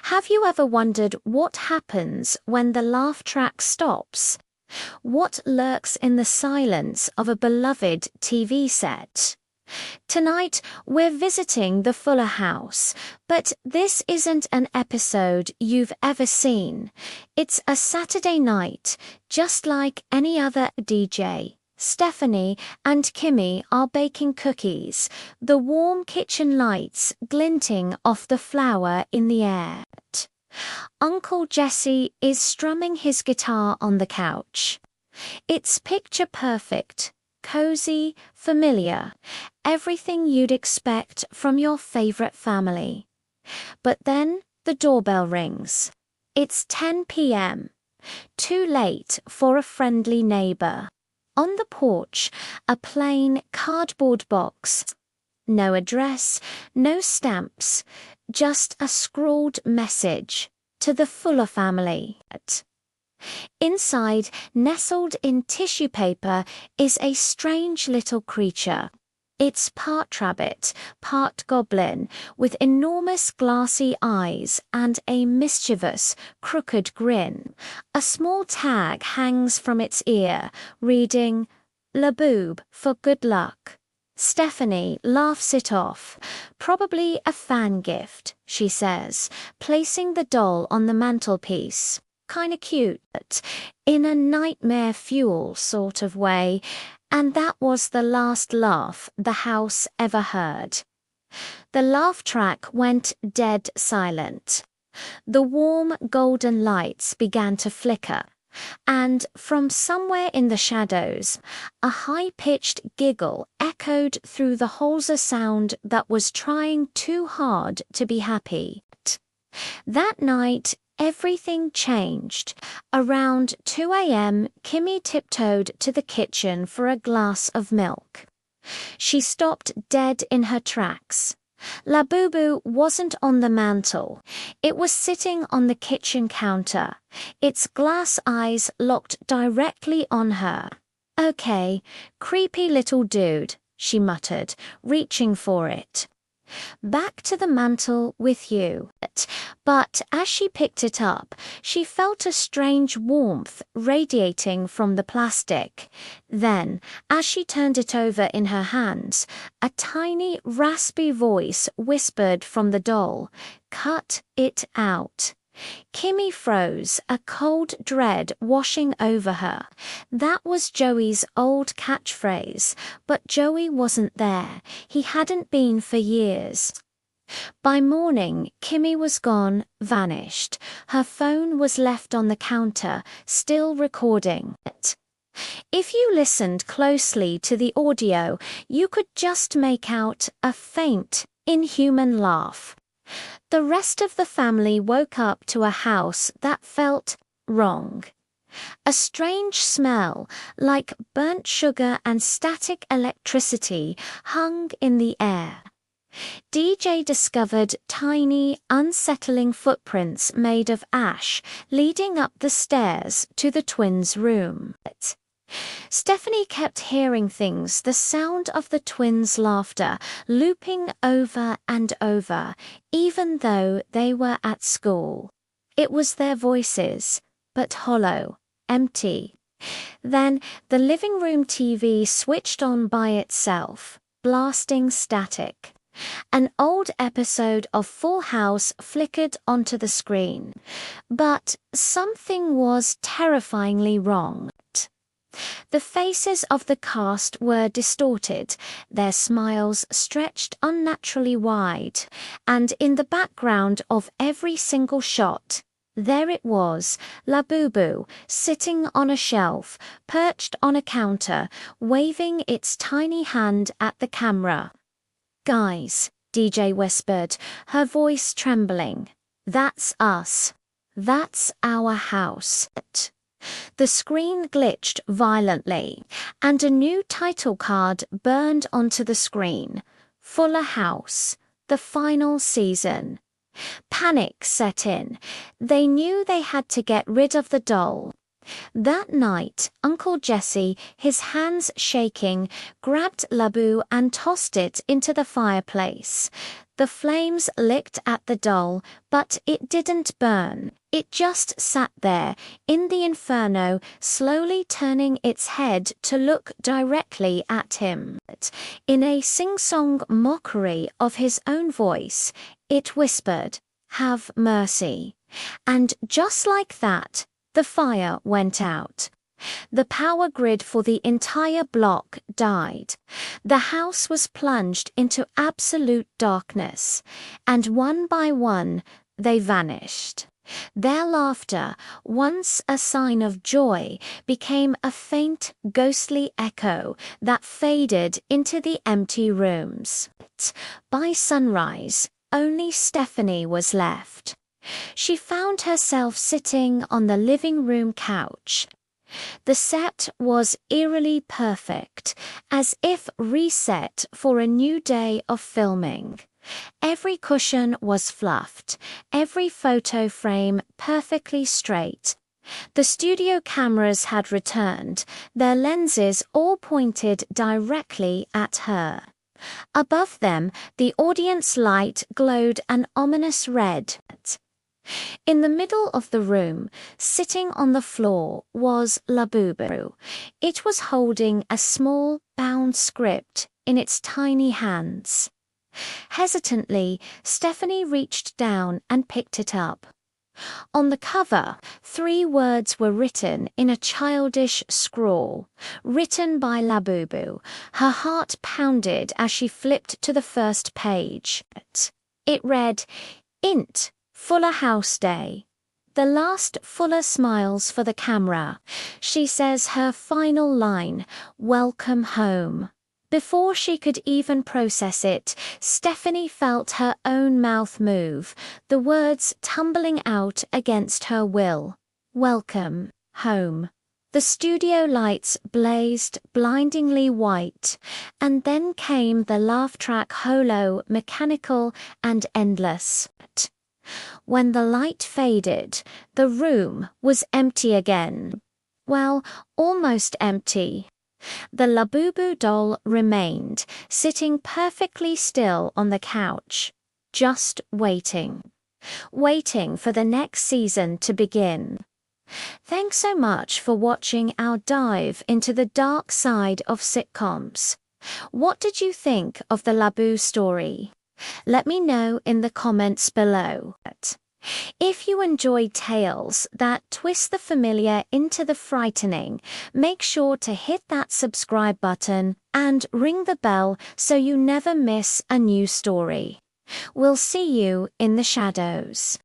Have you ever wondered what happens when the laugh track stops? What lurks in the silence of a beloved TV set? Tonight, we're visiting the Fuller house, but this isn't an episode you've ever seen. It's a Saturday night, just like any other DJ. Stephanie and Kimmy are baking cookies, the warm kitchen lights glinting off the flour in the air. Uncle Jesse is strumming his guitar on the couch. It's picture perfect, cozy, familiar, everything you'd expect from your favorite family. But then the doorbell rings. It's 10 p.m. Too late for a friendly neighbor. On the porch, a plain cardboard box. No address, no stamps, just a scrawled message to the Fuller family. Inside, nestled in tissue paper, is a strange little creature. It's part rabbit, part goblin, with enormous glassy eyes and a mischievous, crooked grin. A small tag hangs from its ear, reading, "Labubu for good luck." Stephanie laughs it off. Probably a fan gift, she says, placing the doll on the mantelpiece. Kinda cute, in a nightmare fuel sort of way. And that was the last laugh the house ever heard. The laugh track went dead silent. The warm golden lights began to flicker, and from somewhere in the shadows, a high-pitched giggle echoed through the Holzer sound that was trying too hard to be happy. That night, everything changed. Around 2 a.m., Kimmy tiptoed to the kitchen for a glass of milk. She stopped dead in her tracks. Labubu wasn't on the mantel. It was sitting on the kitchen counter, its glass eyes locked directly on her. "Okay, creepy little dude," she muttered, reaching for it. "Back to the mantel with you." But as she picked it up, she felt a strange warmth radiating from the plastic. Then, as she turned it over in her hands, a tiny, raspy voice whispered from the doll, "Cut it out." Kimmy froze, a cold dread washing over her. That was Joey's old catchphrase, but Joey wasn't there. He hadn't been for years. By morning, Kimmy was gone, vanished. Her phone was left on the counter, still recording. If you listened closely to the audio, you could just make out a faint, inhuman laugh. The rest of the family woke up to a house that felt wrong. A strange smell, like burnt sugar and static electricity, hung in the air. DJ discovered tiny, unsettling footprints made of ash leading up the stairs to the twins' room. Stephanie kept hearing things, the sound of the twins' laughter, looping over and over, even though they were at school. It was their voices, but hollow, empty. Then the living room TV switched on by itself, blasting static. An old episode of Full House flickered onto the screen, but something was terrifyingly wrong. The faces of the cast were distorted, their smiles stretched unnaturally wide, and in the background of every single shot, there it was, Labubu, sitting on a shelf, perched on a counter, waving its tiny hand at the camera. "Guys," DJ whispered, her voice trembling, "that's us. That's our house." The screen glitched violently, and a new title card burned onto the screen. Fuller House, the final season. Panic set in. They knew they had to get rid of the doll. That night, Uncle Jesse, his hands shaking, grabbed Labu and tossed it into the fireplace. The flames licked at the doll, but it didn't burn. It just sat there, in the inferno, slowly turning its head to look directly at him. In a sing-song mockery of his own voice, it whispered, "Have mercy." And just like that, the fire went out. The power grid for the entire block died. The house was plunged into absolute darkness, and one by one, they vanished. Their laughter, once a sign of joy, became a faint, ghostly echo that faded into the empty rooms. By sunrise, only Stephanie was left. She found herself sitting on the living room couch. The set was eerily perfect, as if reset for a new day of filming. Every cushion was fluffed, every photo frame perfectly straight. The studio cameras had returned, their lenses all pointed directly at her. Above them, the audience light glowed an ominous red. In the middle of the room, sitting on the floor, was Labubu. It was holding a small, bound script in its tiny hands. Hesitantly, Stephanie reached down and picked it up. On the cover, 3 words were written in a childish scrawl, written by Labubu. Her heart pounded as she flipped to the first page. It read, "Int. Fuller House Day." The last Fuller smiles for the camera. She says her final line, "Welcome home." Before she could even process it, Stephanie felt her own mouth move, the words tumbling out against her will. Welcome home. The studio lights blazed blindingly white, and then came the laugh track, hollow, mechanical, and endless. When the light faded, the room was empty again. Well, almost empty. The Labubu doll remained, sitting perfectly still on the couch, just waiting. Waiting for the next season to begin. Thanks so much for watching our dive into the dark side of sitcoms. What did you think of the Labu story? Let me know in the comments below. If you enjoy tales that twist the familiar into the frightening, make sure to hit that subscribe button and ring the bell so you never miss a new story. We'll see you in the shadows.